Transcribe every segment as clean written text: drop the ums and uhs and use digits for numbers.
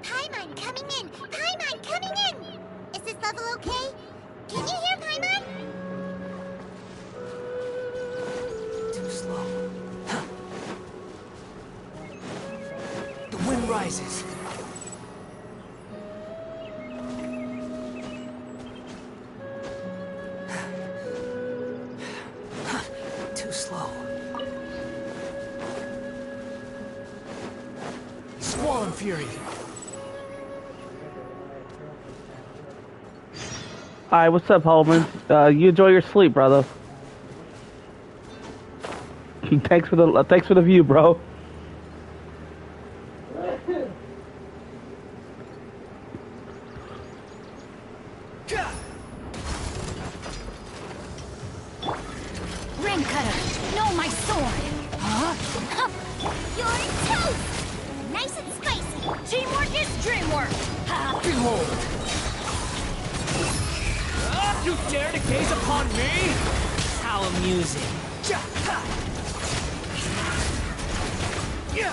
Paimon coming in! Paimon coming in! Is this level okay? Can you hear Paimon? Too slow. Huh. The wind rises. Too slow. Squall and fury. Hi, what's up, Holman? You enjoy your sleep, brother. Thanks for the view, bro. Ring cutter, no, my sword. Huh? You're toast! Nice and spicy! Teamwork is dreamwork. Behold! You dare to gaze upon me? How amusing. You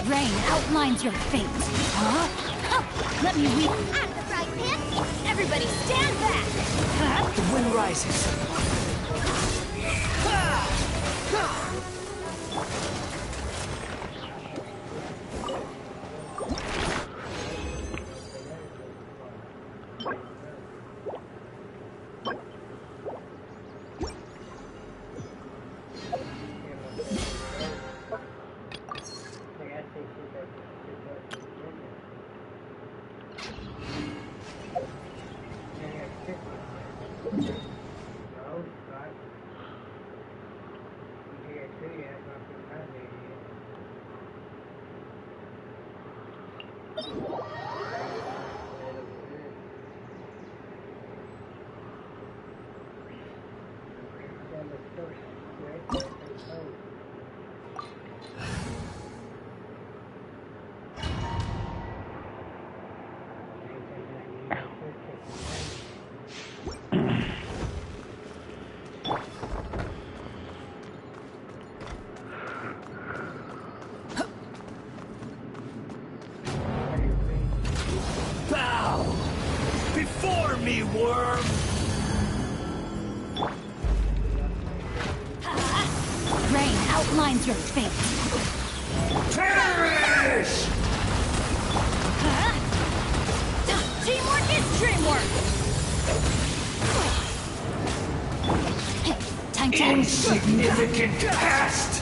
Rain outlines your fate. Huh? Let me read. At the frying pan! Everybody stand back. Huh? The wind rises. Bow before me, worm. Rain outlines your fate. Perish! Huh? Teamwork is dreamwork. Time to Insignificant pest!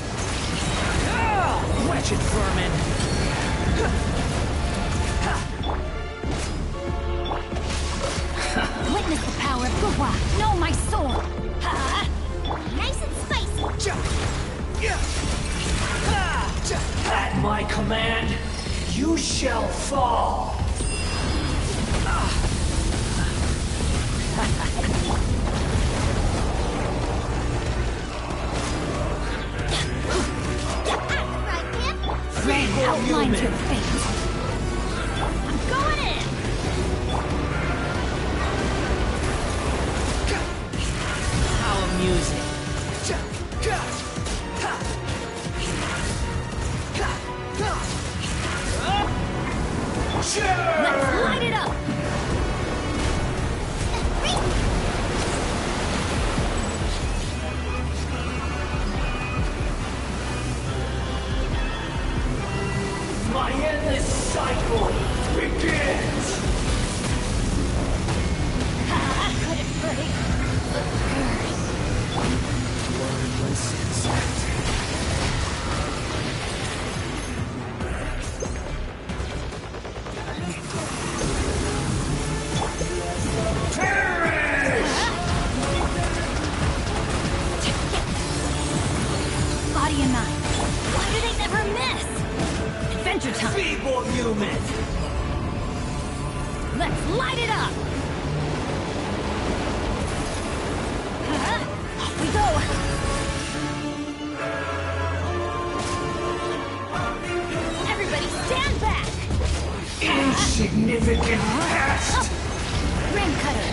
Wretched vermin! witness the power of Gua. Know my sword. Nice and spicy! At my command, you shall fall! Rain outlines your fate. I'm going in. How amusing. Let's light it up. My endless cycle begins! Could it break? Wordless insect. Perish! Body and mind. Why do they never miss? Adventure time. Feeble human! Let's light it up. go! Everybody stand back! Insignificant pest! Ring cutter!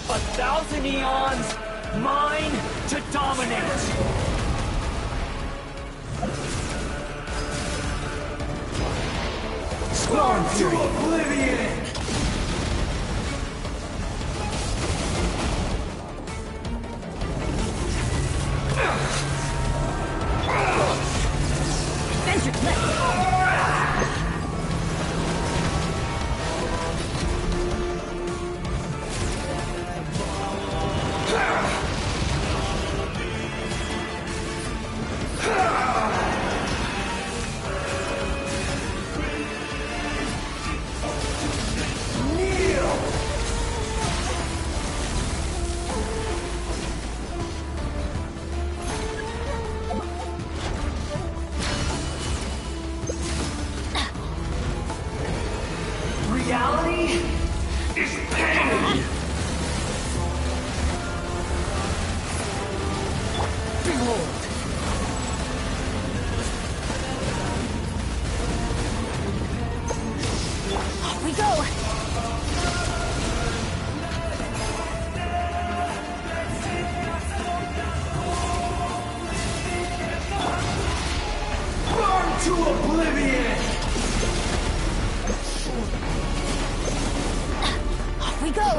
A thousand eons, mine to dominate! Scorn to oblivion! Eccentric lift! Reality is pain! Behold! Off we go! Burn to oblivion! Off we go!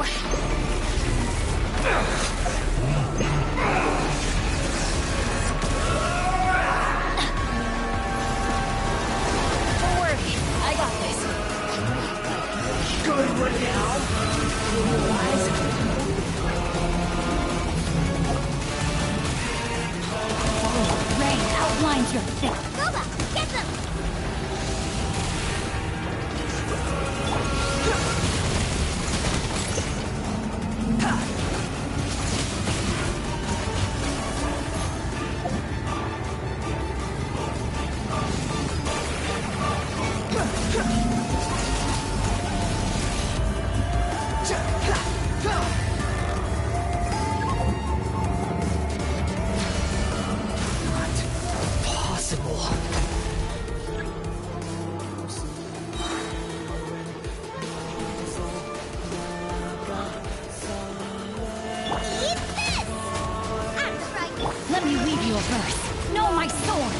Don't worry, I got this. Good renown! Rain outlines your fate. Boba, get them! Possible. Eat this! That's right. Let me weave you a verse. Know my sword.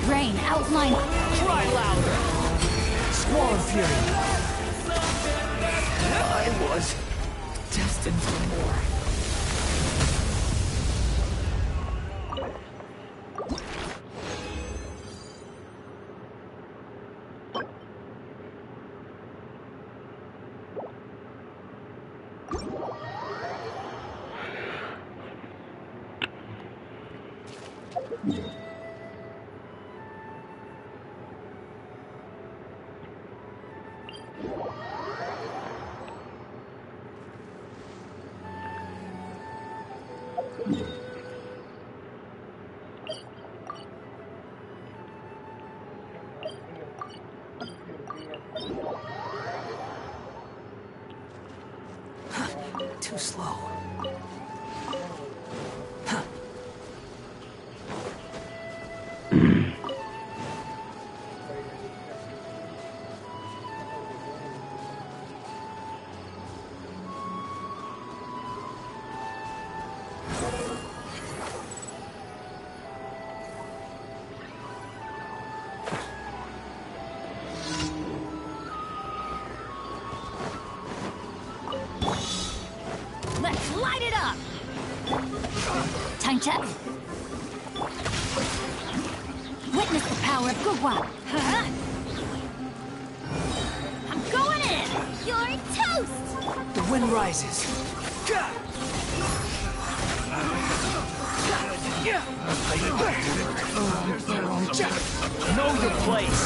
Rain outline. Cry louder! Squall fury! I was destined for more. Too slow. Let's light it up. Time check. Witness the power of Gugwa. I'm going in. You're toast! The wind rises. Know your place.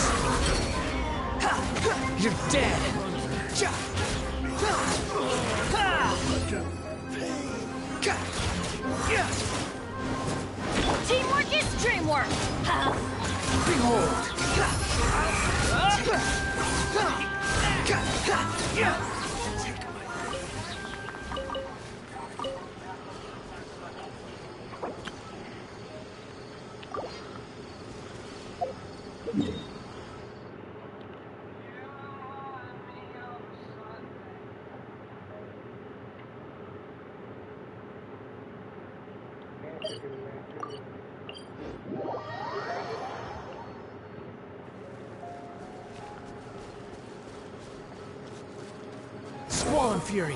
You're dead. Teamwork is dreamwork! Squall and Fury.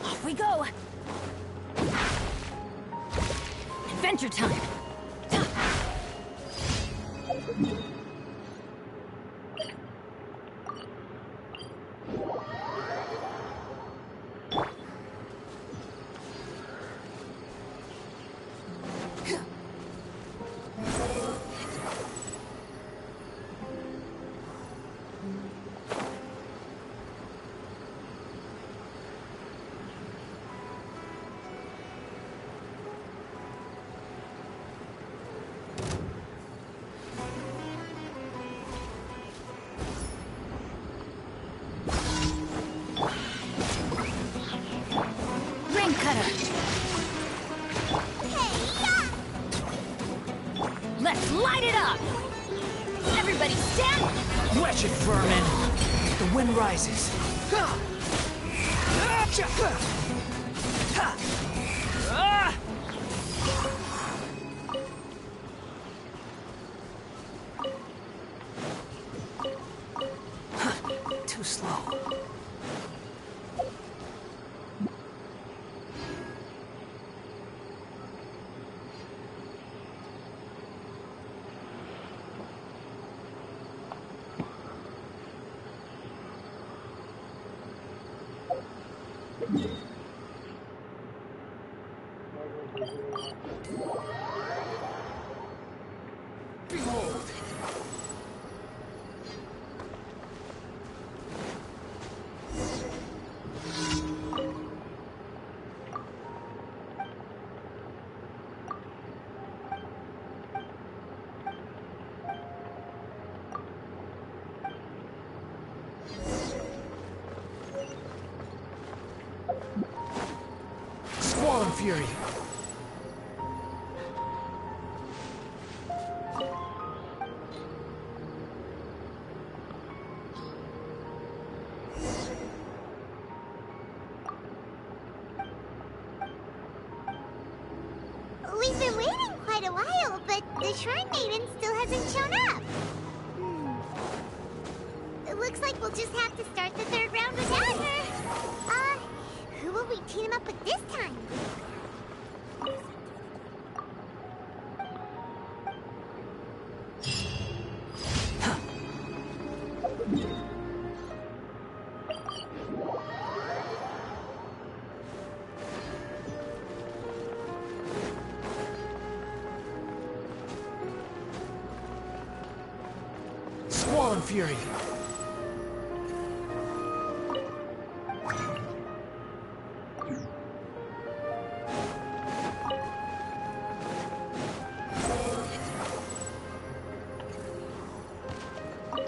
Off we go! Adventure time! Ring cutter! Let's light it up! Everybody stand! Wretched vermin. The wind rises. Too slow. Behold! Squall and Fury. We've been waiting quite a while, but the Shrine Maiden still hasn't shown up. It looks like we'll just have to start the third round without her. Who will we team up with this time? Squall and Fury.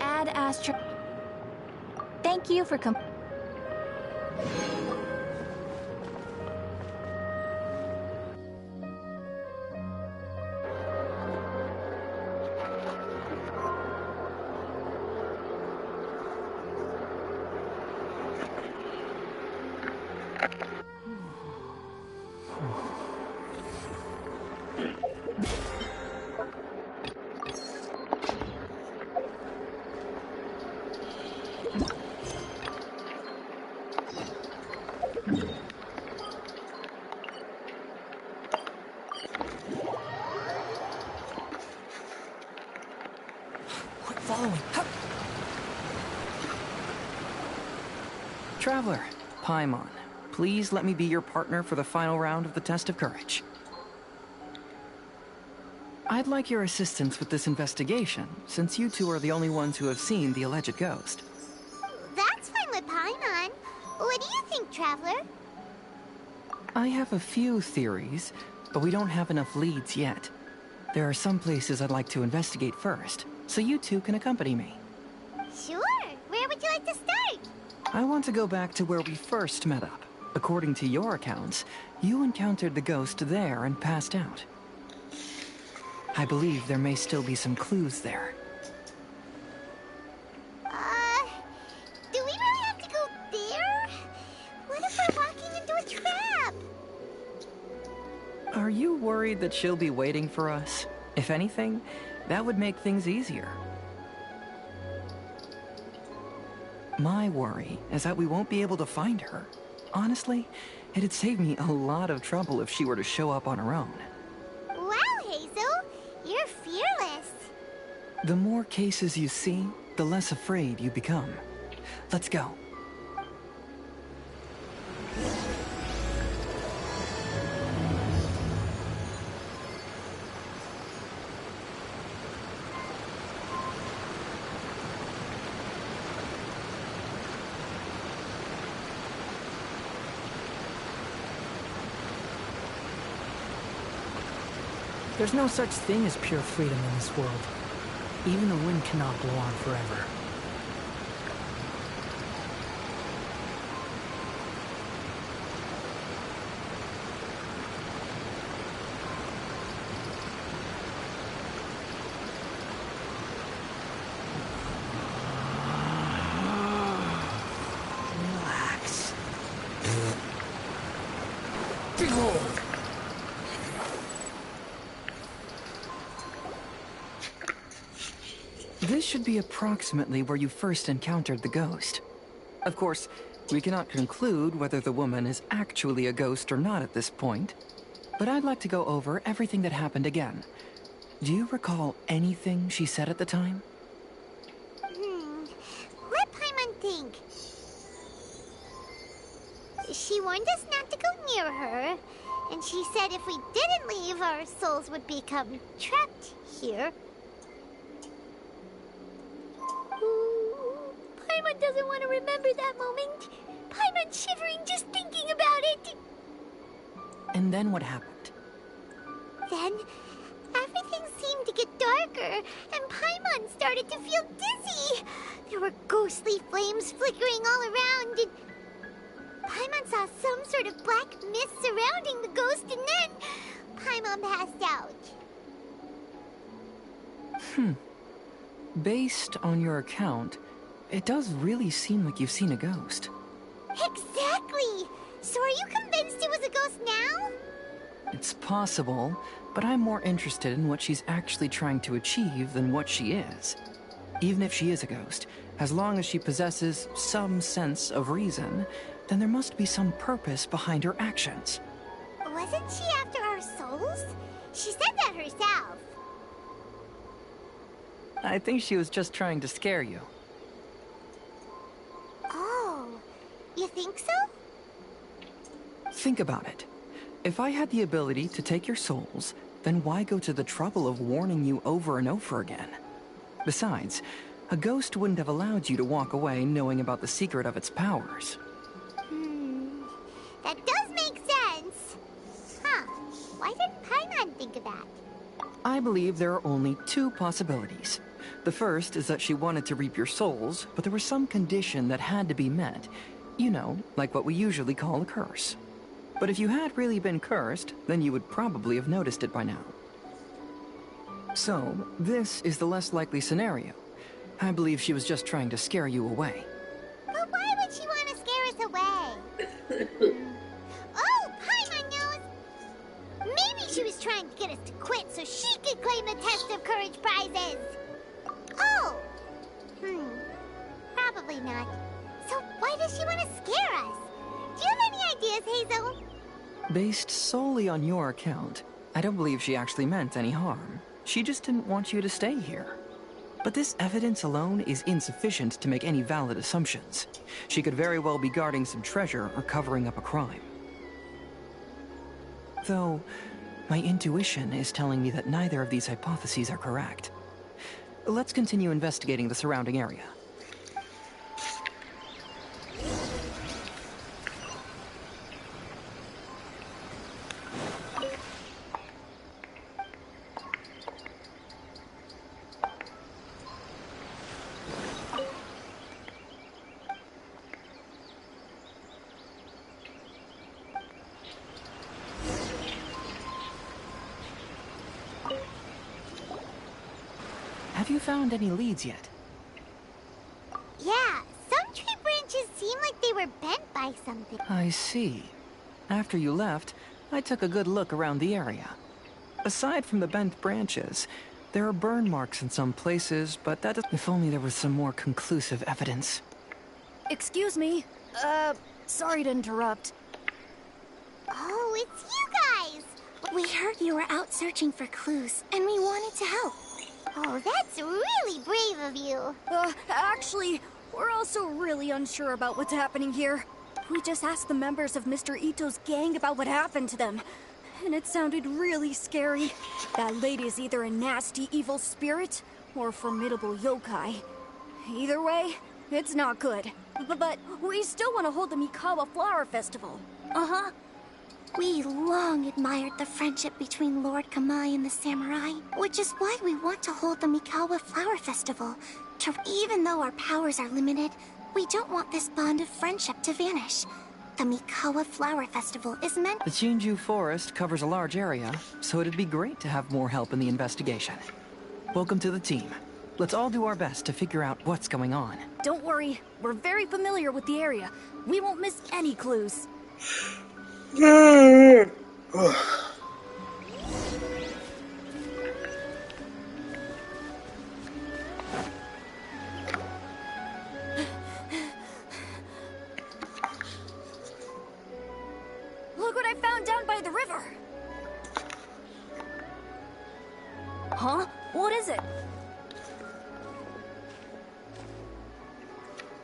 Ad Astra. Thank you for Traveler, Paimon, please let me be your partner for the final round of the test of courage. I'd like your assistance with this investigation, since you two are the only ones who have seen the alleged ghost. That's fine with Paimon. What do you think, Traveler? I have a few theories, but we don't have enough leads yet. There are some places I'd like to investigate first, so you two can accompany me. Sure. Where would you like to start? I want to go back to where we first met up. According to your accounts, you encountered the ghost there and passed out. I believe there may still be some clues there. Do we really have to go there? What if we're walking into a trap? Are you worried that she'll be waiting for us? If anything, that would make things easier. My worry is that we won't be able to find her. Honestly, it'd save me a lot of trouble if she were to show up on her own. Wow, Hazel. You're fearless. The more cases you see, the less afraid you become. Let's go. There's no such thing as pure freedom in this world. Even the wind cannot blow on forever. Relax. Behold! This should be approximately where you first encountered the ghost. Of course, we cannot conclude whether the woman is actually a ghost or not at this point, but I'd like to go over everything that happened again. Do you recall anything she said at the time? Let Paimon think. She warned us not to go near her, and she said if we didn't leave, our souls would become trapped here. Ooh, Paimon doesn't want to remember that moment. Paimon's shivering just thinking about it. And then what happened? Then, everything seemed to get darker, and Paimon started to feel dizzy. There were ghostly flames flickering all around, and Paimon saw some sort of black mist surrounding the ghost, and then Paimon passed out. Based on your account, it does really seem like you've seen a ghost. Exactly! So are you convinced it was a ghost now? It's possible, but I'm more interested in what she's actually trying to achieve than what she is. Even if she is a ghost, as long as she possesses some sense of reason, then there must be some purpose behind her actions. Wasn't she after our souls? She said that herself. I think she was just trying to scare you. Oh, you think so? Think about it. If I had the ability to take your souls, then why go to the trouble of warning you over and over again? Besides, a ghost wouldn't have allowed you to walk away knowing about the secret of its powers. That does make sense. Huh, why didn't Paimon think of that? I believe there are only two possibilities. The first is that she wanted to reap your souls, but there was some condition that had to be met. You know, like what we usually call a curse. But if you had really been cursed, then you would probably have noticed it by now. So, this is the less likely scenario. I believe she was just trying to scare you away. But why would she want to scare us away? Oh, Paimon knows! Maybe she was trying to get us to quit so she could claim the Test of Courage prizes! Oh! Probably not. So why does she want to scare us? Do you have any ideas, Hazel? Based solely on your account, I don't believe she actually meant any harm. She just didn't want you to stay here. But this evidence alone is insufficient to make any valid assumptions. She could very well be guarding some treasure or covering up a crime. Though, my intuition is telling me that neither of these hypotheses are correct. Let's continue investigating the surrounding area. Have you found any leads yet? Yeah, some tree branches seem like they were bent by something. I see. After you left, I took a good look around the area. Aside from the bent branches, there are burn marks in some places, but that is... If only there was some more conclusive evidence. Excuse me. Sorry to interrupt. Oh, it's you guys! We heard you were out searching for clues, and we wanted to help. Oh, that's really brave of you. Actually, we're also really unsure about what's happening here. We just asked the members of Mr. Ito's gang about what happened to them, and it sounded really scary. That lady is either a nasty evil spirit or a formidable yokai. Either way, it's not good. But we still want to hold the Mikawa Flower Festival. Uh-huh. We long admired the friendship between Lord Kamai and the samurai, which is why we want to hold the Mikawa Flower Festival. Even though our powers are limited, we don't want this bond of friendship to vanish. The Mikawa Flower Festival is meant... The Jinju Forest covers a large area, so it'd be great to have more help in the investigation. Welcome to the team. Let's all do our best to figure out what's going on. Don't worry, we're very familiar with the area. We won't miss any clues. Look what I found down by the river! Huh? What is it?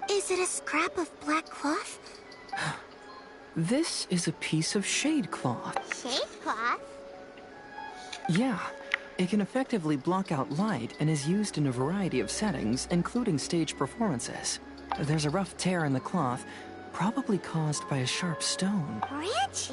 Is it a scrap of black cloth? This is a piece of shade cloth. Shade cloth? Yeah, it can effectively block out light and is used in a variety of settings, including stage performances. There's a rough tear in the cloth, probably caused by a sharp stone. Branches?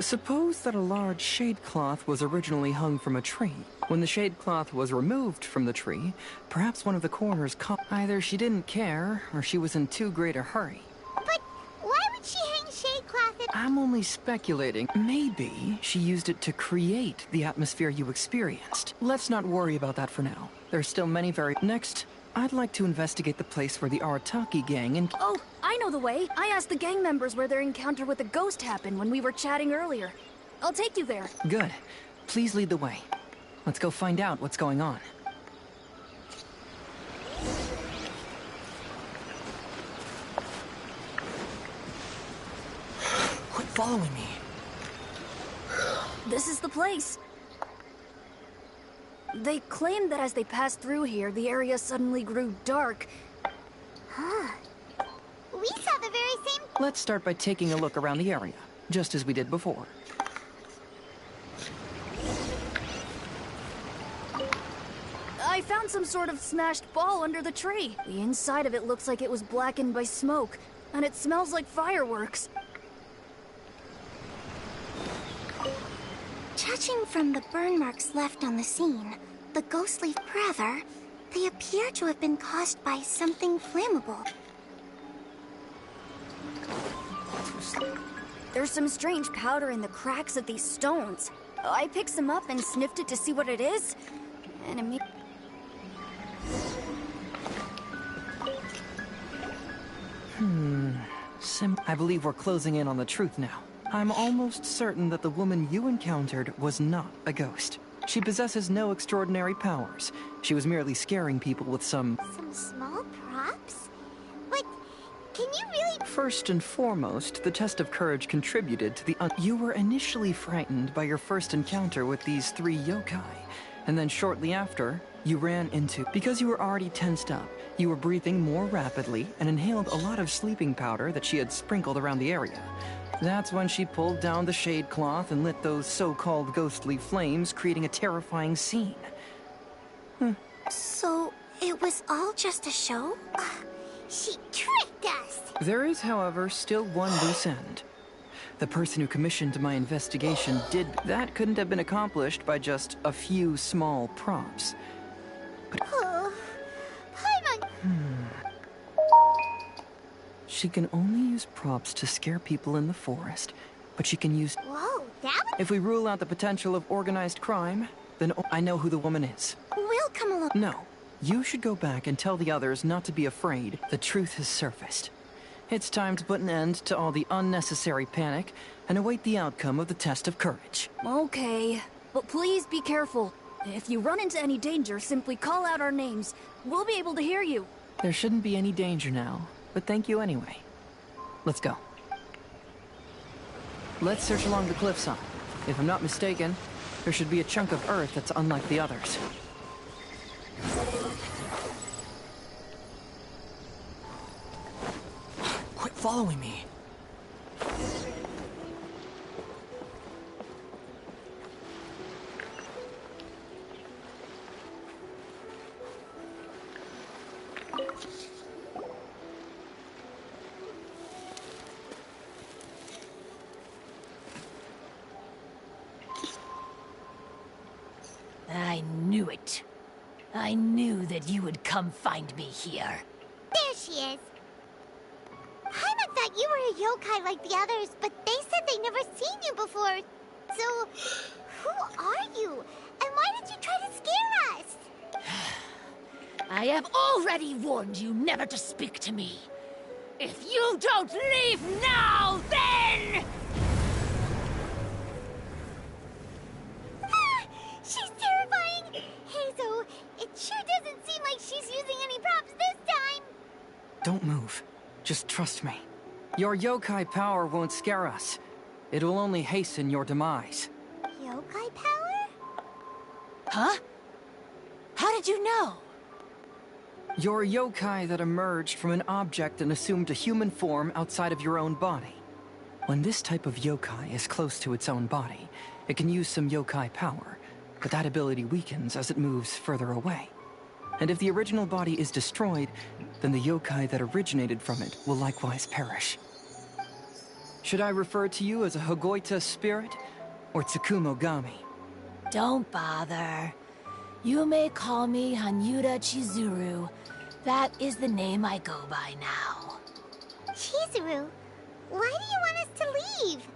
Suppose that a large shade cloth was originally hung from a tree. When the shade cloth was removed from the tree, perhaps one of the corners caught. Either she didn't care, or she was in too great a hurry. But why would she hang shade cloth in... I'm only speculating. Maybe she used it to create the atmosphere you experienced. Let's not worry about that for now. There's still many Next, I'd like to investigate the place where the Arataki gang and... Oh, I know the way. I asked the gang members where their encounter with the ghost happened when we were chatting earlier. I'll take you there. Good. Please lead the way. Let's go find out what's going on. Quit following me. This is the place. They claimed that as they passed through here, the area suddenly grew dark. Huh. We saw the very same... Let's start by taking a look around the area, just as we did before. I found some sort of smashed ball under the tree. The inside of it looks like it was blackened by smoke, and it smells like fireworks. Judging from the burn marks left on the scene, the ghost leaf rather, they appear to have been caused by something flammable. There's some strange powder in the cracks of these stones. I picked some up and sniffed it to see what it is, and it made... I believe we're closing in on the truth now. I'm almost certain that the woman you encountered was not a ghost. She possesses no extraordinary powers. She was merely scaring people with some... Some small props? But can you really... First and foremost, the test of courage contributed to the... You were initially frightened by your first encounter with these three yokai, And then shortly after, you ran into... Because you were already tensed up, you were breathing more rapidly and inhaled a lot of sleeping powder that she had sprinkled around the area. That's when she pulled down the shade cloth and lit those so-called ghostly flames, creating a terrifying scene. So, it was all just a show? She tricked us! There is, however, still one loose end. The person who commissioned my investigation did... That couldn't have been accomplished by just a few small props. Oh, Paimon! She can only use props to scare people in the forest, but she can use... Whoa, that was... If we rule out the potential of organized crime, then I know who the woman is. We'll come along. No. You should go back and tell the others not to be afraid. The truth has surfaced. It's time to put an end to all the unnecessary panic and await the outcome of the test of courage. Okay, but please be careful. If you run into any danger, simply call out our names. We'll be able to hear you. There shouldn't be any danger now, but thank you anyway. Let's go. Let's search along the cliffside. If I'm not mistaken, there should be a chunk of earth that's unlike the others. Quit following me. I knew it. I knew that you would come find me here. There she is. Paimon thought you were a yokai like the others, but they said they never seen you before. So, who are you? And why did you try to scare us? I have already warned you never to speak to me. If you don't leave now, then... She's terrifying! Hazel, it sure doesn't seem like she's using any props this time! Don't move. Just trust me. Your yokai power won't scare us. It will only hasten your demise. Yokai power? Huh? How did you know? Your yokai that emerged from an object and assumed a human form outside of your own body. When this type of yokai is close to its own body, it can use some yokai power, but that ability weakens as it moves further away. And if the original body is destroyed, then the yokai that originated from it will likewise perish. Should I refer to you as a Hagoita spirit or Tsukumo Gami? Don't bother. You may call me Hanyuda Chizuru. That is the name I go by now. Chizuru, why do you want us to leave?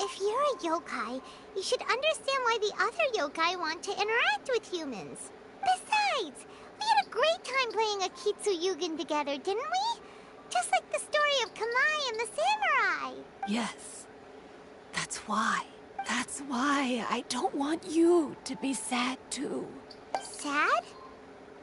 If you're a yokai, you should understand why the other yokai want to interact with humans. Besides, we had a great time playing Akitsu Yugen together, didn't we? Just like the story of Kamai and the samurai. Yes. That's why. That's why I don't want you to be sad too. Sad?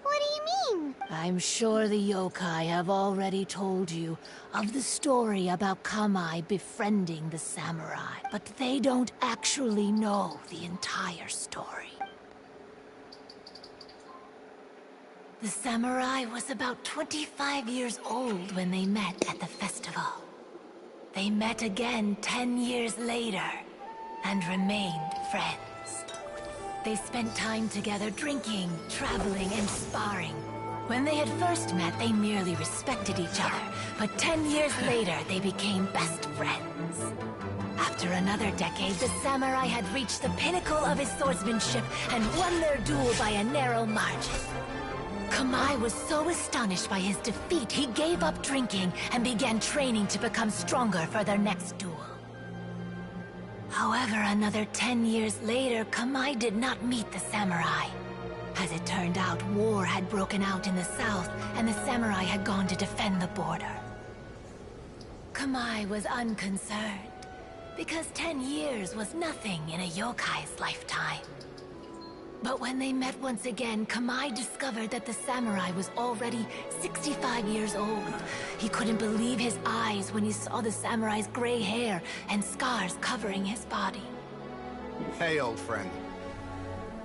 What do you mean? I'm sure the yokai have already told you of the story about Kamai befriending the samurai, but they don't actually know the entire story. The samurai was about 25 years old when they met at the festival. They met again 10 years later and remained friends. They spent time together drinking, traveling, and sparring. When they had first met, they merely respected each other, but 10 years later, they became best friends. After another decade, the samurai had reached the pinnacle of his swordsmanship and won their duel by a narrow margin. Kamai was so astonished by his defeat, he gave up drinking and began training to become stronger for their next duel. However, another 10 years later, Kamai did not meet the samurai. As it turned out, war had broken out in the south, and the samurai had gone to defend the border. Kamai was unconcerned, because 10 years was nothing in a yokai's lifetime. But when they met once again, Kamai discovered that the samurai was already 65 years old. He couldn't believe his eyes when he saw the samurai's gray hair and scars covering his body. Hey, old friend.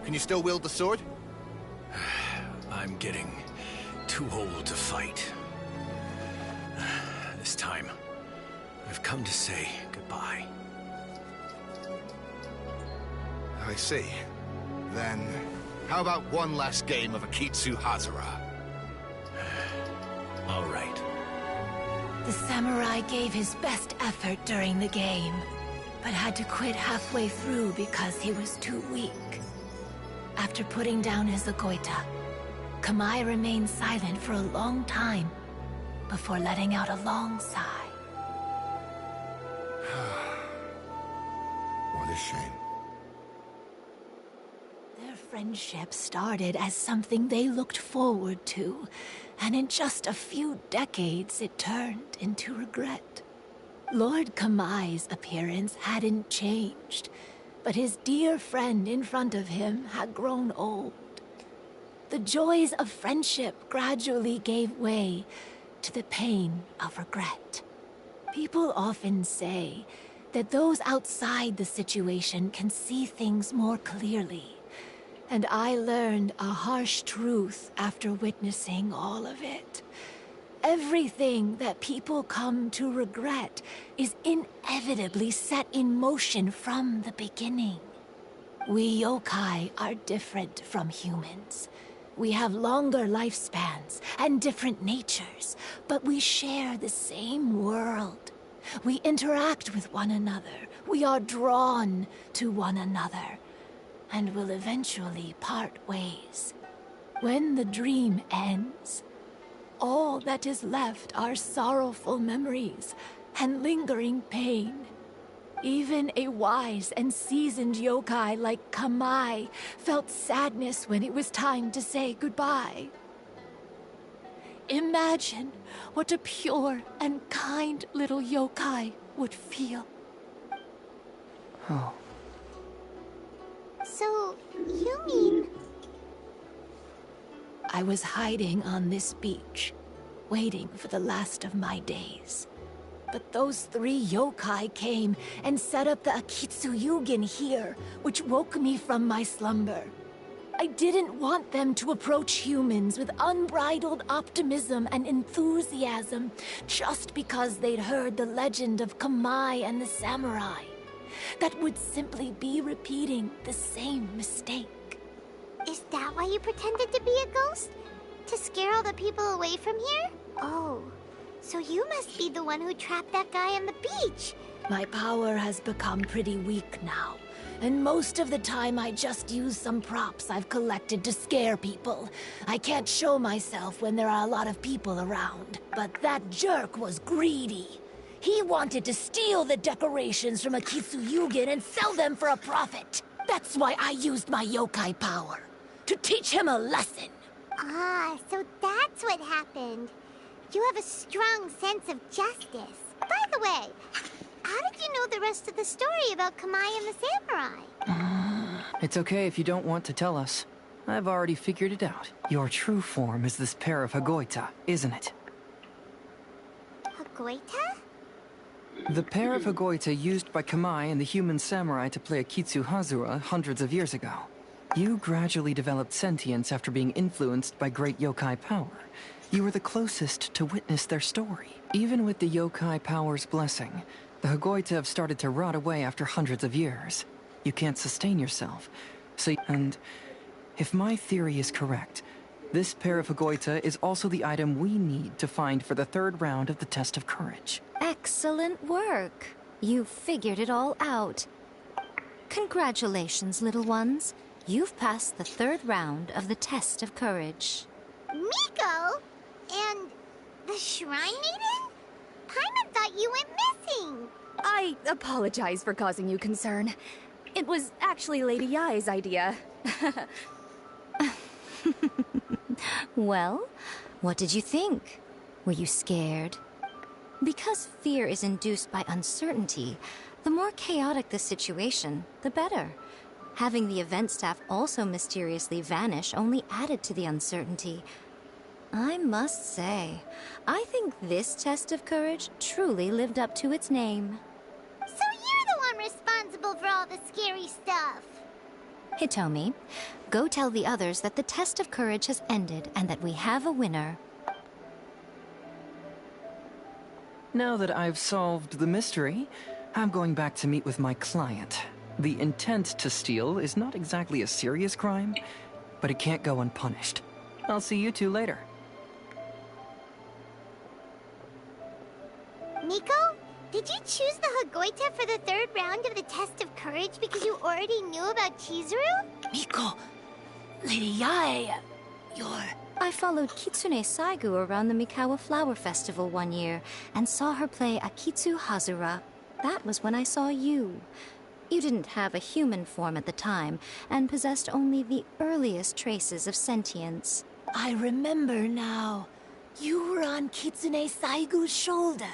Can you still wield the sword? I'm getting too old to fight. This time, I've come to say goodbye. I see. Then, how about one last game of Akitsu Hazara? All right. The samurai gave his best effort during the game, but had to quit halfway through because he was too weak. After putting down his Agoita, Kamai remained silent for a long time before letting out a long sigh. What a shame. Their friendship started as something they looked forward to, and in just a few decades it turned into regret. Lord Kamai's appearance hadn't changed, but his dear friend in front of him had grown old. The joys of friendship gradually gave way to the pain of regret. People often say that those outside the situation can see things more clearly, and I learned a harsh truth after witnessing all of it. Everything that people come to regret is inevitably set in motion from the beginning. We yokai are different from humans. We have longer lifespans and different natures, but we share the same world. We interact with one another. We are drawn to one another, and will eventually part ways. When the dream ends, all that is left are sorrowful memories and lingering pain. Even a wise and seasoned yokai like Kamai felt sadness when it was time to say goodbye. Imagine what a pure and kind little yokai would feel. Oh. So, you mean... I was hiding on this beach, waiting for the last of my days. But those 3 yokai came and set up the Akitsu Yugen here, which woke me from my slumber. I didn't want them to approach humans with unbridled optimism and enthusiasm just because they'd heard the legend of Kamai and the samurai. That would simply be repeating the same mistake. Is that why you pretended to be a ghost? To scare all the people away from here? Oh, so you must be the one who trapped that guy on the beach. My power has become pretty weak now, and most of the time I just use some props I've collected to scare people. I can't show myself when there are a lot of people around, but that jerk was greedy. He wanted to steal the decorations from Akitsu Yugen and sell them for a profit. That's why I used my yokai power, to teach him a lesson. Ah, so that's what happened. You have a strong sense of justice. By the way, how did you know the rest of the story about Kamai and the samurai? It's okay if you don't want to tell us. I've already figured it out. Your true form is this pair of Hagoita, isn't it? Hagoita? The pair of Hagoita used by Kamai and the human samurai to play Akitsu Hazura hundreds of years ago. You gradually developed sentience after being influenced by great yokai power. You were the closest to witness their story. Even with the yokai power's blessing, the Hagoita have started to rot away after hundreds of years. You can't sustain yourself. And if my theory is correct, this pair of Hagoita is also the item we need to find for the 3rd round of the test of courage. Excellent work. You figured it all out. Congratulations, little ones. You've passed the 3rd round of the test of courage. Miko? And the Shrine Maiden? Paimon thought you went missing. I apologize for causing you concern. It was actually Lady Yai's idea. Well, what did you think? Were you scared? Because fear is induced by uncertainty, the more chaotic the situation, the better. Having the event staff also mysteriously vanish only added to the uncertainty. I must say, I think this test of courage truly lived up to its name. So you're the one responsible for all the scary scary stuff. Hitomi, go tell the others that the test of courage has ended and that we have a winner. Now that I've solved the mystery, I'm going back to meet with my client. The intent to steal is not exactly a serious crime, but it can't go unpunished. I'll see you two later. Nico, did you choose the Hagoita for the third round of the test of courage because you already knew about Chizuru? Miko, Lady Yae, you're... I followed Kitsune Saigu around the Mikawa Flower Festival one year and saw her play Akitsu Hazura. That was when I saw you. You didn't have a human form at the time and possessed only the earliest traces of sentience. I remember now. You were on Kitsune Saigu's shoulder.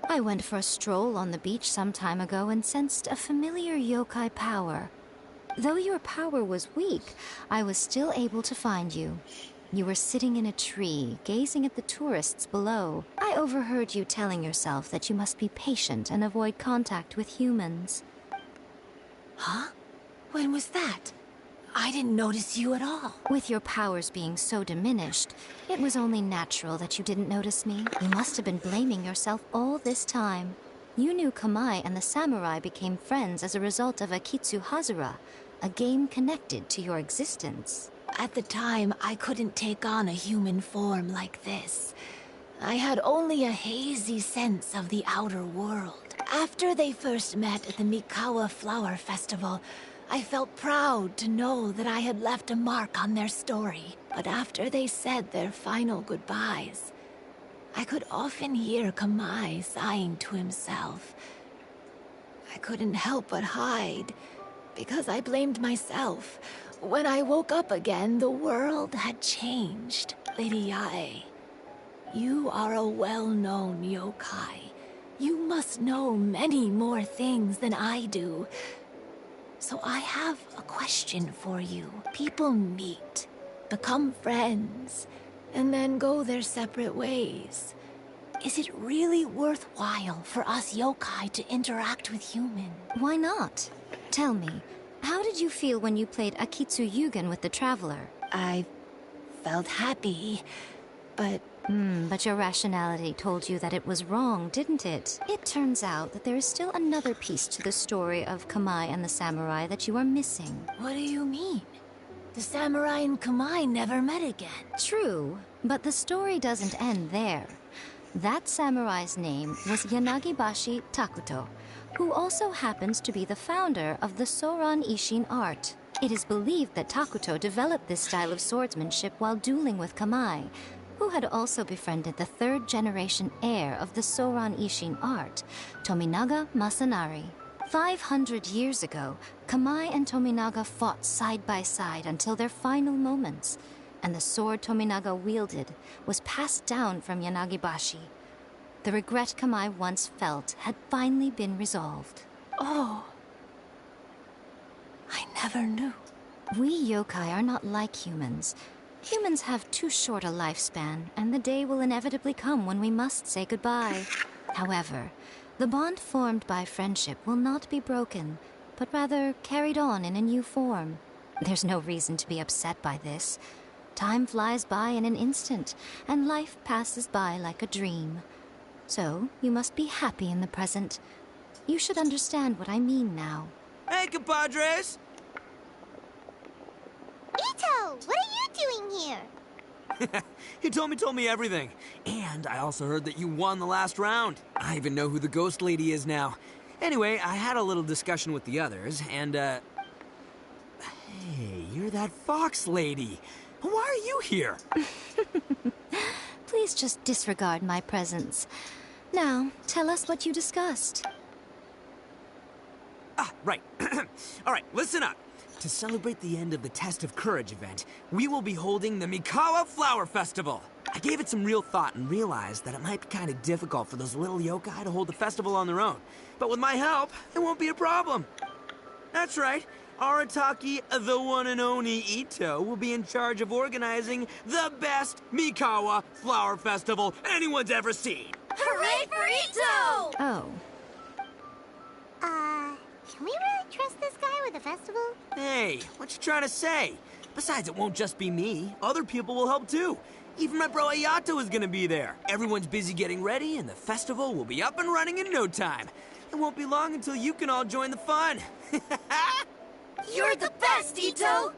I went for a stroll on the beach some time ago and sensed a familiar yokai power. Though your power was weak, I was still able to find you. You were sitting in a tree, gazing at the tourists below. I overheard you telling yourself that you must be patient and avoid contact with humans. Huh? When was that? I didn't notice you at all. With your powers being so diminished, it was only natural that you didn't notice me. You must have been blaming yourself all this time. You knew Kamai and the samurai became friends as a result of Akitsu Hazura, a game connected to your existence. At the time, I couldn't take on a human form like this. I had only a hazy sense of the outer world. After they first met at the Mikawa Flower Festival, I felt proud to know that I had left a mark on their story. But after they said their final goodbyes, I could often hear Kamai sighing to himself. I couldn't help but hide, because I blamed myself. When I woke up again, the world had changed. Lady Yae, you are a well-known yokai. You must know many more things than I do. So I have a question for you. People meet, become friends, and then go their separate ways. Is it really worthwhile for us yokai to interact with humans? Why not? Tell me, how did you feel when you played Akitsu Yugen with the Traveler? I felt happy, but... But your rationality told you that it was wrong, didn't it? It turns out that there is still another piece to the story of Kamai and the samurai that you are missing. What do you mean? The samurai and Kamai never met again. True, but the story doesn't end there. That samurai's name was Yanagibashi Takuto, who also happens to be the founder of the Soran Ishin art. It is believed that Takuto developed this style of swordsmanship while dueling with Kamai, who had also befriended the third-generation heir of the Soran Ishin art, Tominaga Masanari. 500 years ago, Kamai and Tominaga fought side by side until their final moments, and the sword Tominaga wielded was passed down from Yanagibashi. The regret Kamai once felt had finally been resolved. Oh. I never knew. We yokai are not like humans. Humans have too short a lifespan, and the day will inevitably come when we must say goodbye. However, the bond formed by friendship will not be broken, but rather carried on in a new form. There's no reason to be upset by this. Time flies by in an instant, and life passes by like a dream. So, you must be happy in the present. You should understand what I mean now. Hey, compadres! Ito, what are you doing here? He told me everything. And I also heard that you won the last round. I even know who the ghost lady is now. Anyway, I had a little discussion with the others, and, Hey, you're that fox lady. Why are you here? Please just disregard my presence. Now, tell us what you discussed. Ah, right. All right, listen up. To celebrate the end of the Test of Courage event, we will be holding the Mikawa Flower Festival. I gave it some real thought and realized that it might be kind of difficult for those little yokai to hold the festival on their own. But with my help, it won't be a problem. That's right. Arataki, the one and only Ito, will be in charge of organizing the best Mikawa Flower Festival anyone's ever seen. Hooray for Ito! Oh. Can we really trust this guy festival? Hey, what you trying to say? Besides, it won't just be me. Other people will help too. Even my bro Ayato is gonna be there. Everyone's busy getting ready, and the festival will be up and running in no time. It won't be long until you can all join the fun. You're the best, Ito!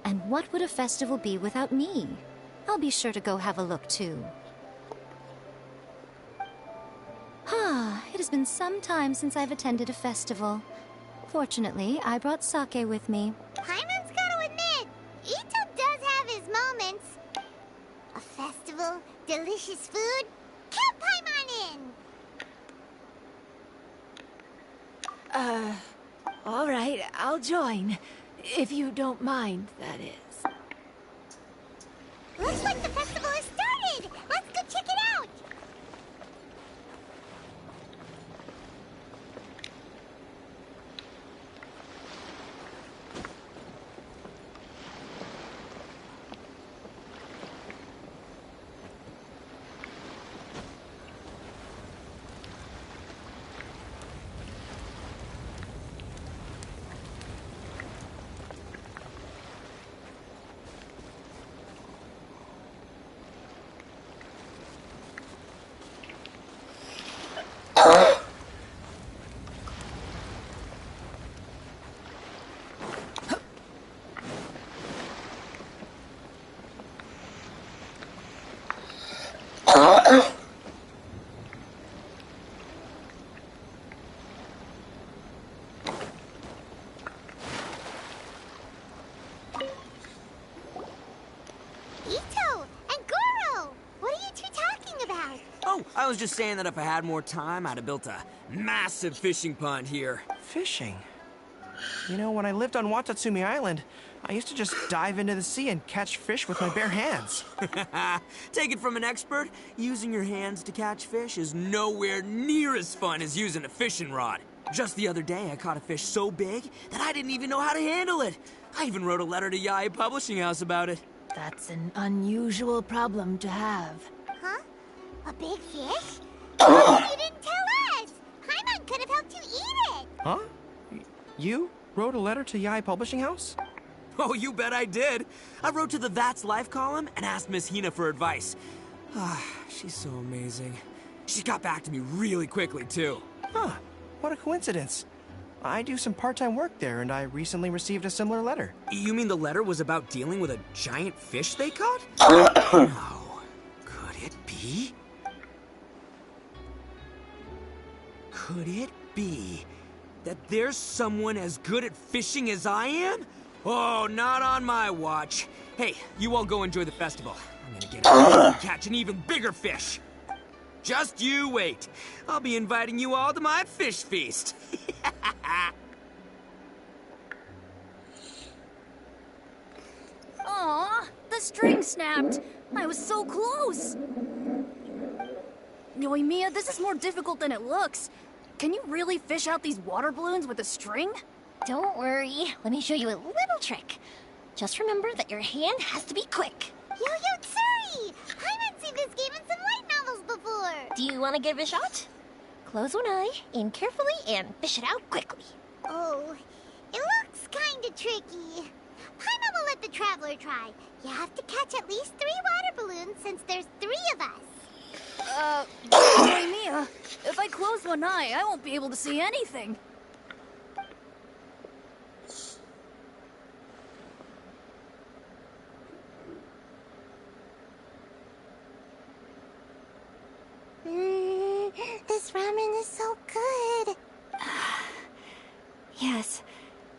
And what would a festival be without me? I'll be sure to go have a look too. It has been some time since I've attended a festival. Fortunately, I brought sake with me. Paimon's gotta admit, Ito does have his moments. A festival, delicious food, count Paimon in! All right, I'll join. If you don't mind, that is. Looks like the festival has started! Let's go check it out! I was just saying that if I had more time, I'd have built a massive fishing pond here. Fishing? You know, when I lived on Watatsumi Island, I used to just dive into the sea and catch fish with my bare hands. Take it from an expert, using your hands to catch fish is nowhere near as fun as using a fishing rod. Just the other day, I caught a fish so big that I didn't even know how to handle it. I even wrote a letter to Yae Publishing House about it. That's an unusual problem to have. Huh? A big fish? Oh, you didn't tell us! Paimon could have helped you eat it! Huh? You wrote a letter to Yae Publishing House? Oh, you bet I did. I wrote to the That's Life column and asked Miss Hina for advice. She's so amazing. She got back to me really quickly, too. Huh. What a coincidence. I do some part-time work there, and I recently received a similar letter. You mean the letter was about dealing with a giant fish they caught? No. Could it be? Could it be that there's someone as good at fishing as I am? Oh, not on my watch. Hey, you all go enjoy the festival. I'm gonna get out and catch an even bigger fish. Just you wait. I'll be inviting you all to my fish feast. Aw, the string snapped. I was so close. Noemia, this is more difficult than it looks. Can you really fish out these water balloons with a string? Don't worry. Let me show you a little trick. Just remember that your hand has to be quick. Yo-Yo Tsuri! Paimon's seen this game in some light novels before. Do you want to give it a shot? Close one eye, aim carefully, and fish it out quickly. Oh, it looks kind of tricky. Paimon will let the traveler try. You have to catch at least 3 water balloons since there's 3 of us. Noemia, if I close one eye, I won't be able to see anything. This ramen is so good. Yes,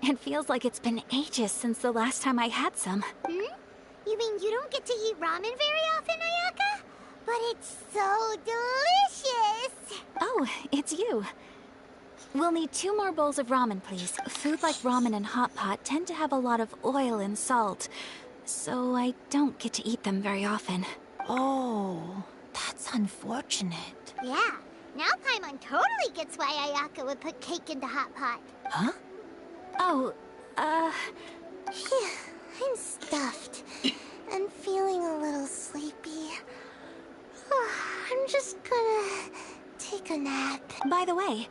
it feels like it's been ages since the last time I had some. You mean you don't get to eat ramen very often, Ayaka? But it's so delicious! Oh, it's you. We'll need 2 more bowls of ramen, please. Food like ramen and hot pot tend to have a lot of oil and salt, so I don't get to eat them very often. Oh, that's unfortunate. Yeah, Now Paimon totally gets why Ayaka would put cake in the hot pot. Huh? Oh, I'm stuffed and feeling a little sleepy. I'm just gonna take a nap. By the way,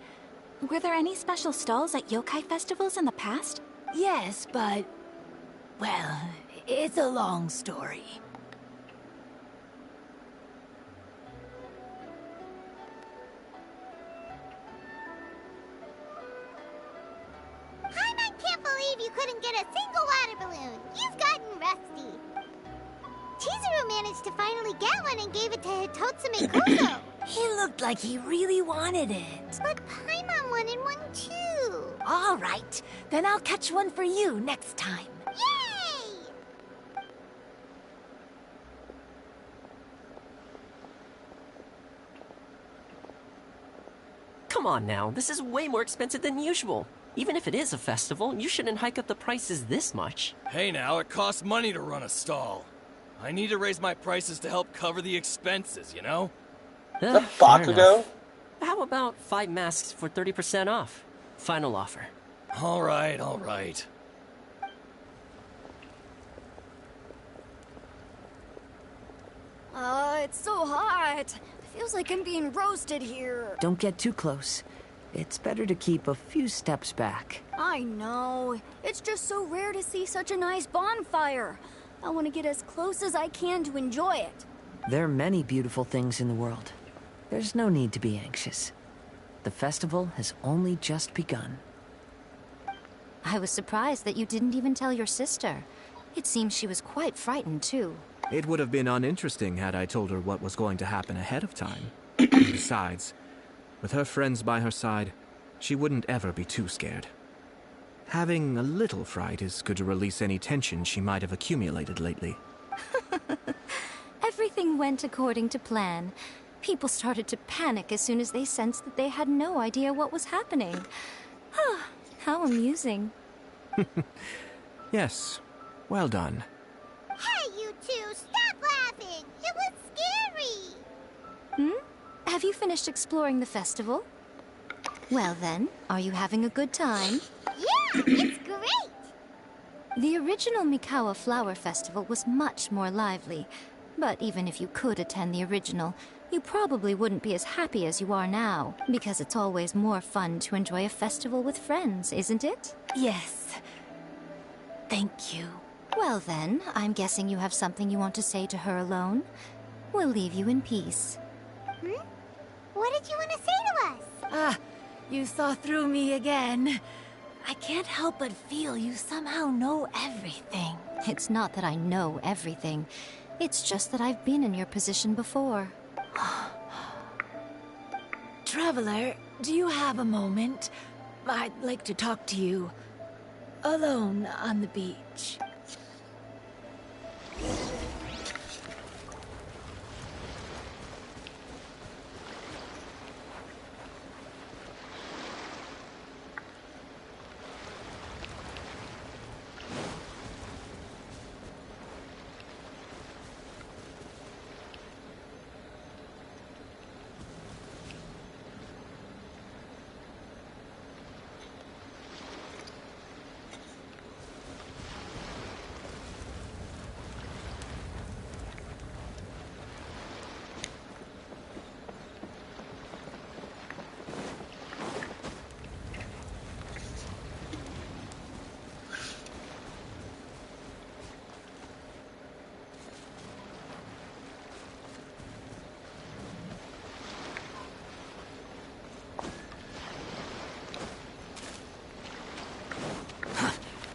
were there any special stalls at yokai festivals in the past? Yes, but... well, it's a long story. Paimon can't believe you couldn't get a single water balloon. You've gotten rusty. Chizuru managed to finally get one and gave it to Hitotsume Kozo. He looked like he really wanted it. But Paimon wanted one too. All right, then I'll catch one for you next time. Yay! Come on now, this is way more expensive than usual. Even if it is a festival, you shouldn't hike up the prices this much. Hey now, it costs money to run a stall. I need to raise my prices to help cover the expenses, you know? The Bakugo? How about 5 masks for 30% off? Final offer. Alright, alright. It's so hot. It feels like I'm being roasted here. Don't get too close. It's better to keep a few steps back. I know. It's just so rare to see such a nice bonfire. I want to get as close as I can to enjoy it. There are many beautiful things in the world. There's no need to be anxious. The festival has only just begun. I was surprised that you didn't even tell your sister. It seems she was quite frightened, too. It would have been uninteresting had I told her what was going to happen ahead of time. Besides, with her friends by her side, she wouldn't ever be too scared. Having a little fright is good to release any tension she might have accumulated lately. Everything went according to plan. People started to panic as soon as they sensed that they had no idea what was happening. How amusing. Yes, well done. Hey, you two, stop laughing! It was scary! Have you finished exploring the festival? Well then, are you having a good time? Yeah, it's great! The original Mikawa Flower Festival was much more lively. But even if you could attend the original, you probably wouldn't be as happy as you are now, because it's always more fun to enjoy a festival with friends, isn't it? Yes. Thank you. Well then, I'm guessing you have something you want to say to her alone. We'll leave you in peace. What did you want to say to us? You saw through me again. I can't help but feel you somehow know everything. It's not that I know everything. It's just that I've been in your position before. Traveler, do you have a moment? I'd like to talk to you. Alone on the beach.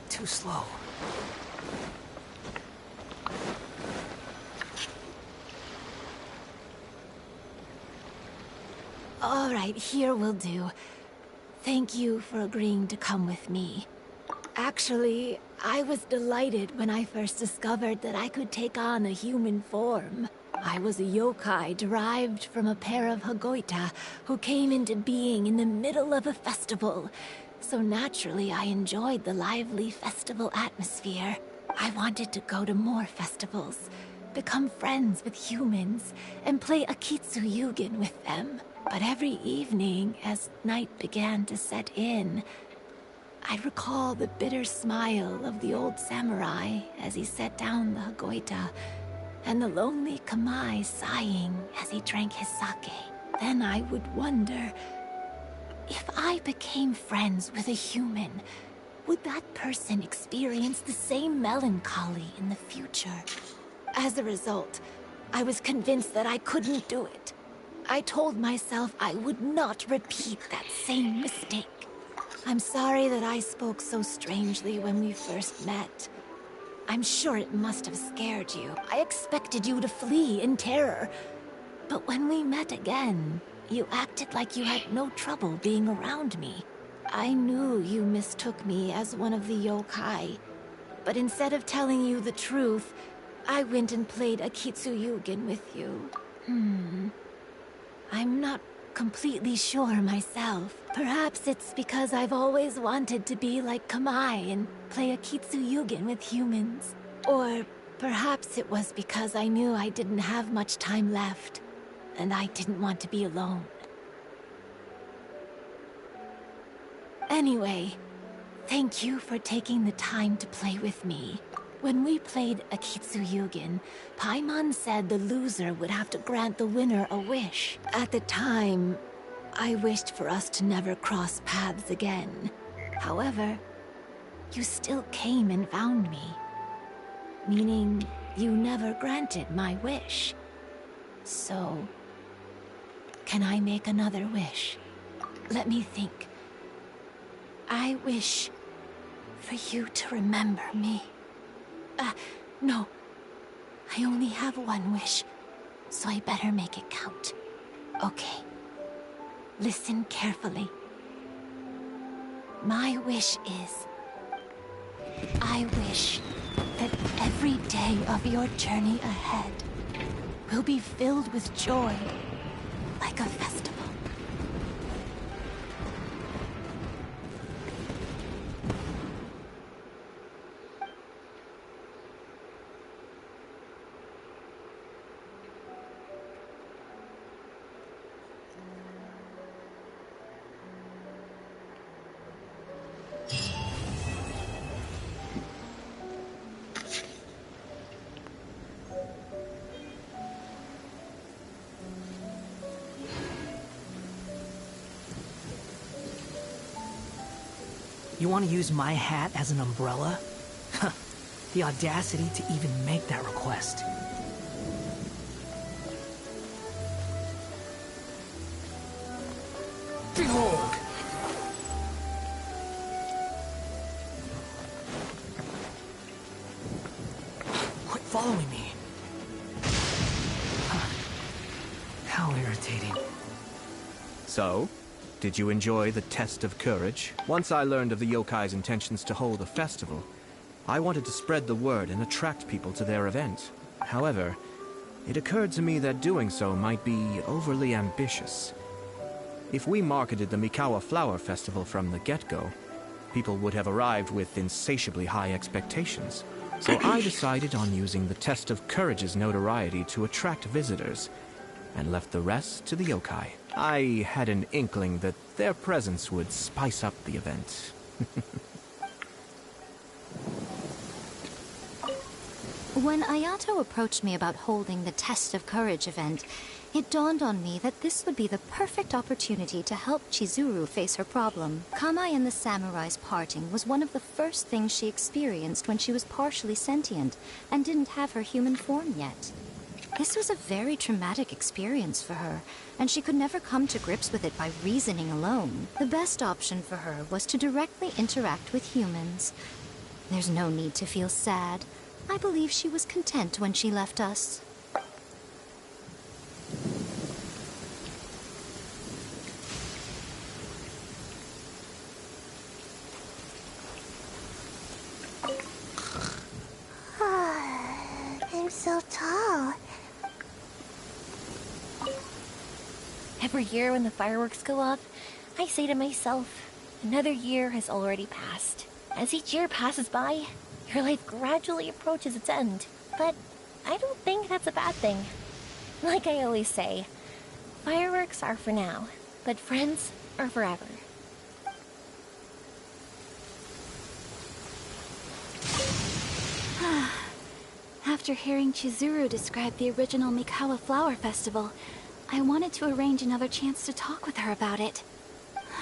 Too slow. All right, here will do. Thank you for agreeing to come with me. Actually, I was delighted when I first discovered that I could take on a human form. I was a yokai derived from a pair of Hagoita who came into being in the middle of a festival. So naturally, I enjoyed the lively festival atmosphere. I wanted to go to more festivals, become friends with humans, and play Akitsu Yugen with them. But every evening, as night began to set in, I'd recall the bitter smile of the old samurai as he set down the Hagoita, and the lonely Kamai sighing as he drank his sake. Then I would wonder, if I became friends with a human, would that person experience the same melancholy in the future? As a result, I was convinced that I couldn't do it. I told myself I would not repeat that same mistake. I'm sorry that I spoke so strangely when we first met. I'm sure it must have scared you. I expected you to flee in terror. But when we met again, you acted like you had no trouble being around me. I knew you mistook me as one of the yokai. But instead of telling you the truth, I went and played Akitsuyugen with you. I'm not completely sure myself. Perhaps it's because I've always wanted to be like Kamai and play Akitsuyugen with humans. Or perhaps it was because I knew I didn't have much time left, and I didn't want to be alone. Anyway, thank you for taking the time to play with me. When we played Akitsuyugen, Paimon said the loser would have to grant the winner a wish. At the time, I wished for us to never cross paths again. However, you still came and found me. Meaning, you never granted my wish. So, can I make another wish? Let me think. I wish for you to remember me. No. I only have one wish, so I better make it count. Okay. Listen carefully. My wish is... I wish that every day of your journey ahead will be filled with joy, like a festival. You want to use my hat as an umbrella? Huh. The audacity to even make that request. Behold! Quit following me. Huh. How irritating. So, did you enjoy the test of courage? Once I learned of the yokai's intentions to hold a festival, I wanted to spread the word and attract people to their event. However, it occurred to me that doing so might be overly ambitious. If we marketed the Mikawa Flower Festival from the get-go, people would have arrived with insatiably high expectations. So I decided on using the test of courage's notoriety to attract visitors, and left the rest to the yokai. I had an inkling that their presence would spice up the event. When Ayato approached me about holding the Test of Courage event, it dawned on me that this would be the perfect opportunity to help Chizuru face her problem. Kamai and the samurai's parting was one of the first things she experienced when she was partially sentient and didn't have her human form yet. This was a very traumatic experience for her, and she could never come to grips with it by reasoning alone. The best option for her was to directly interact with humans. There's no need to feel sad. I believe she was content when she left us. I'm so tall. Every year when the fireworks go off, I say to myself, another year has already passed. As each year passes by, your life gradually approaches its end. But I don't think that's a bad thing. Like I always say, Fireworks are for now, but friends are forever. After hearing Chizuru describe the original Mikawa Flower Festival, I wanted to arrange another chance to talk with her about it.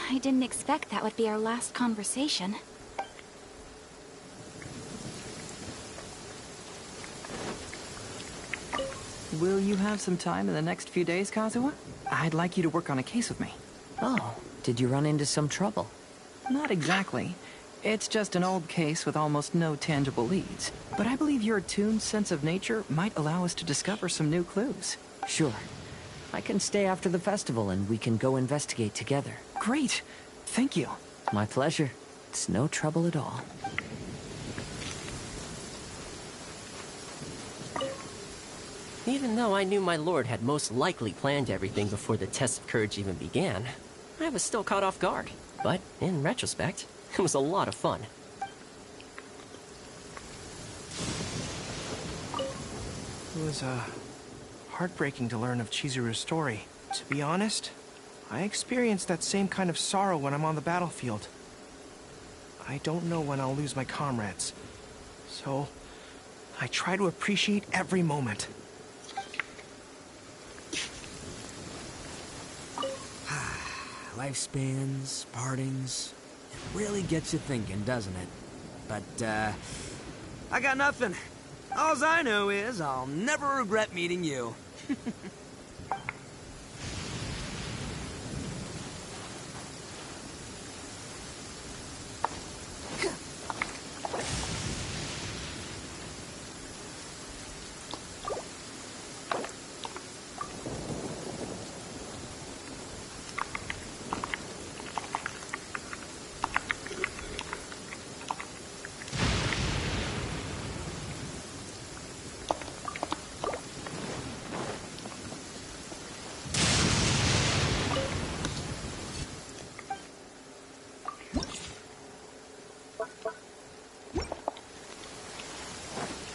I didn't expect that would be our last conversation. Will you have some time in the next few days, Kazuha? I'd like you to work on a case with me. Oh, did you run into some trouble? Not exactly. It's just an old case with almost no tangible leads. But I believe your attuned sense of nature might allow us to discover some new clues. Sure. I can stay after the festival and we can go investigate together. Great. Thank you. My pleasure. It's no trouble at all. Even though I knew my lord had most likely planned everything before the test of courage even began, I was still caught off guard. But in retrospect, it was a lot of fun. It was, heartbreaking to learn of Chizuru's story. To be honest, I experienced that same kind of sorrow when I'm on the battlefield. I don't know when I'll lose my comrades. So, I try to appreciate every moment. Lifespans, partings, it really gets you thinking, doesn't it? But, I got nothing. Alls I know is I'll never regret meeting you.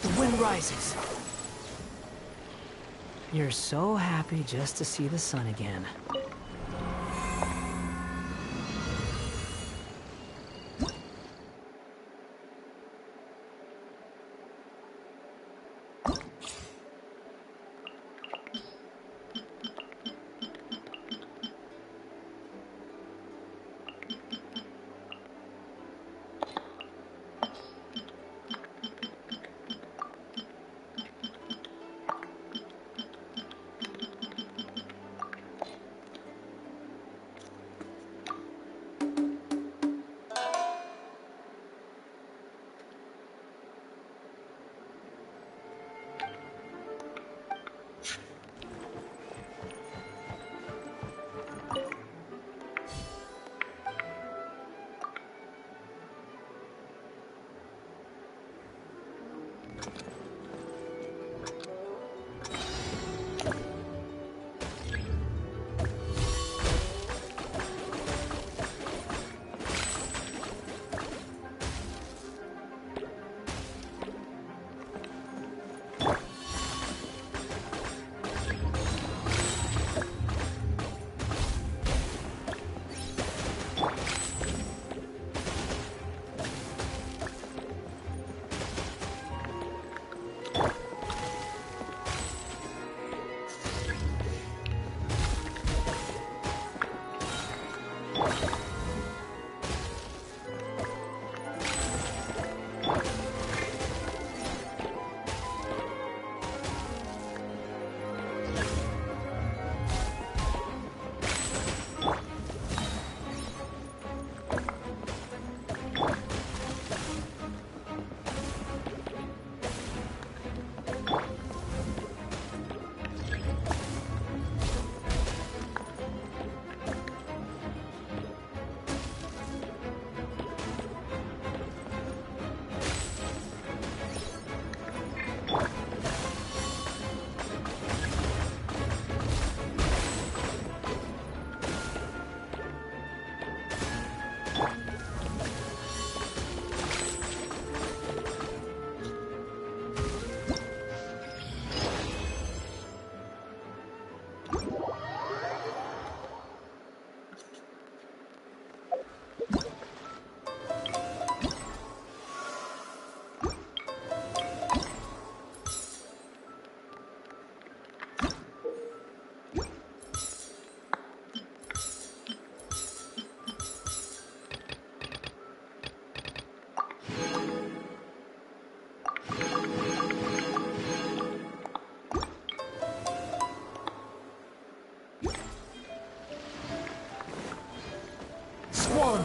The wind rises. You're so happy just to see the sun again.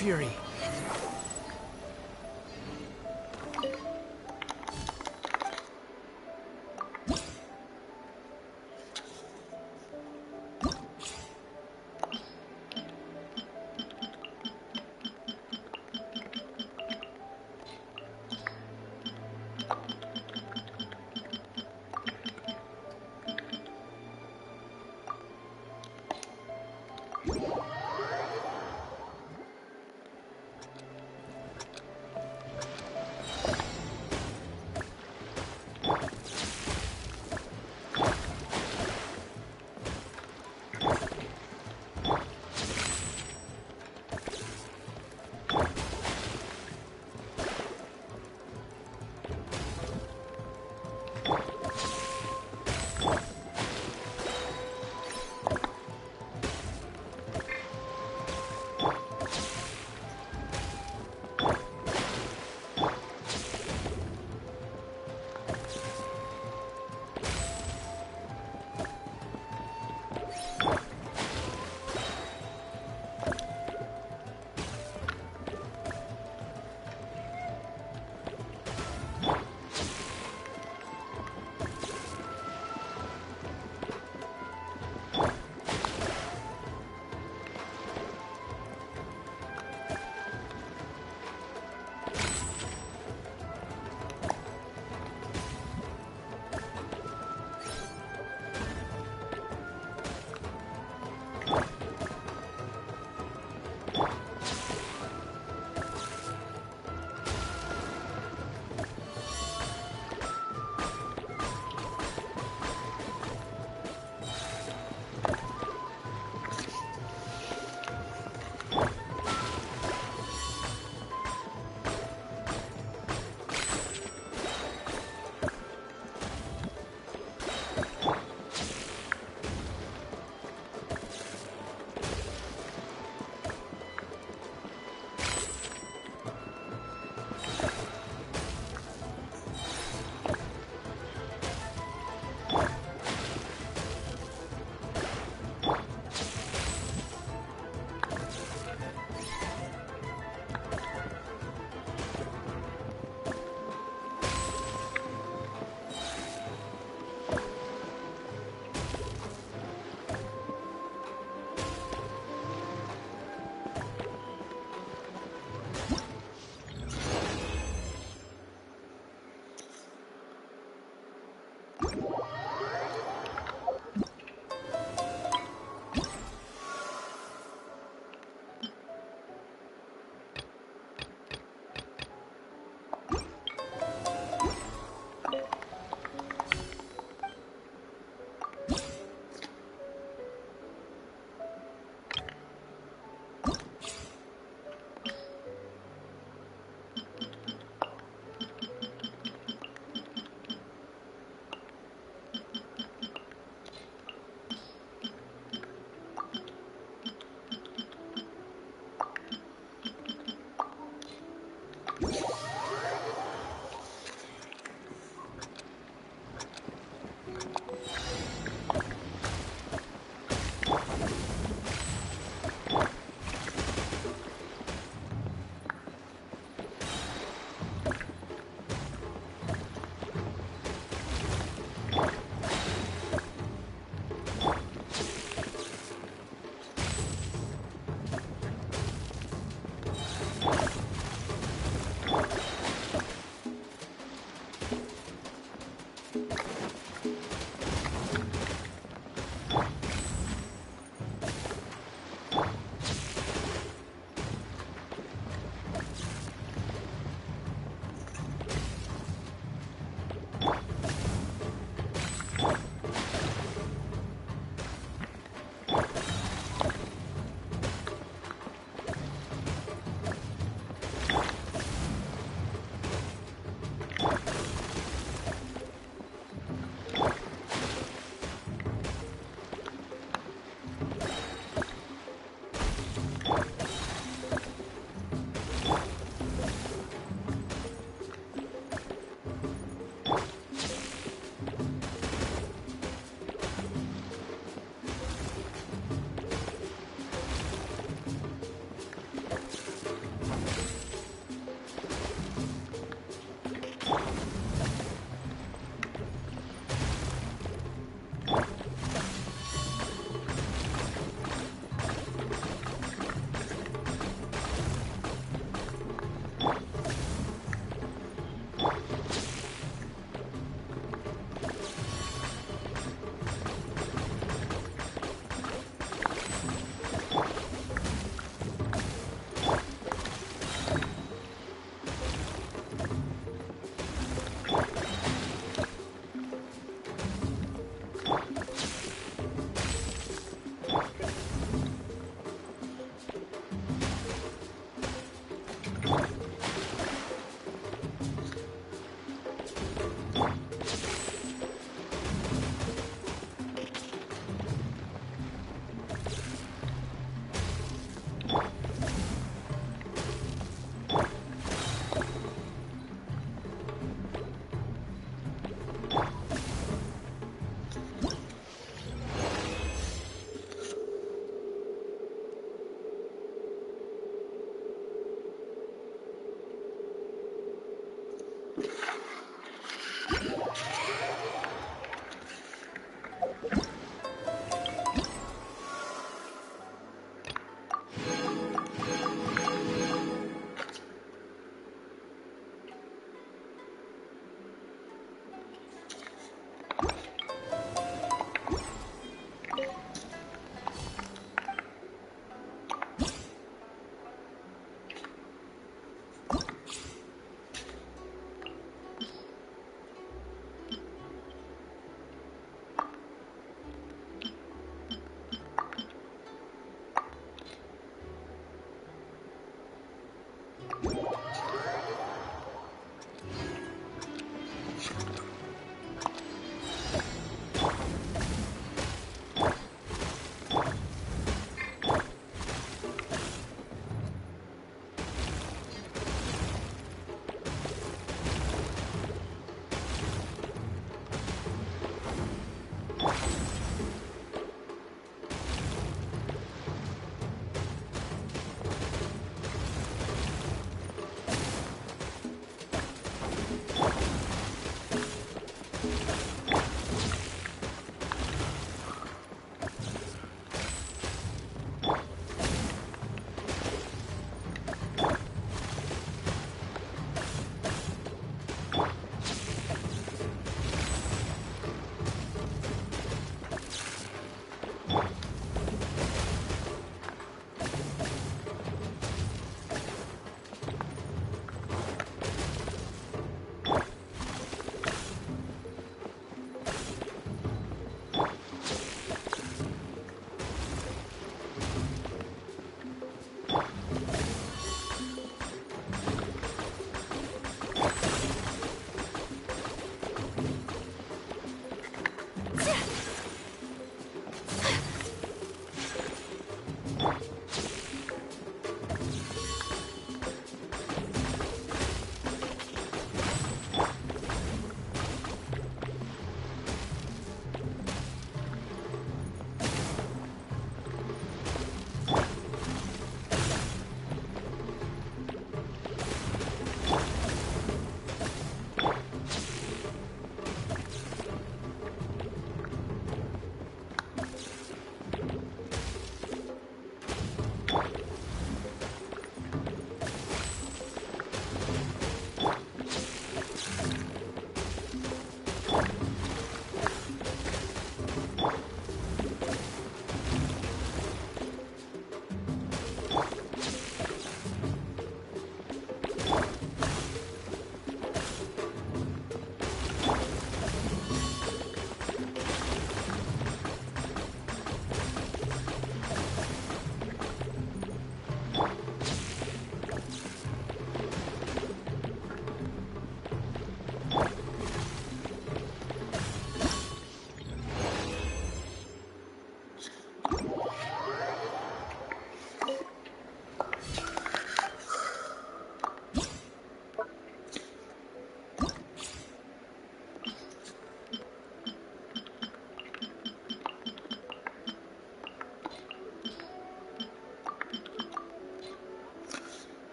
fury.